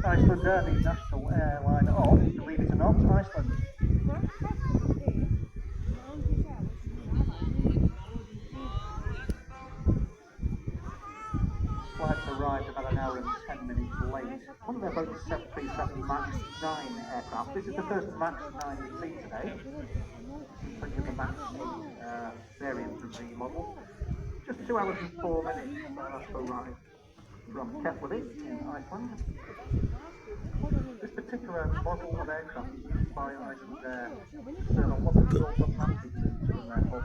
ICELANDAIR, the national airline of, believe it or not, Iceland. Flights arrived about an hour and 10 minutes late. One of their Boeing 737 MAX 9 aircraft. This is the first MAX 9 we've seen today. Plenty of the MAX 8 variant of the model. Just 2 hours and 4 minutes to arrive from Reykjavik in Iceland. This particular model of aircraft is used by ICELANDAIR to serve on what is called the landing routes from their hub.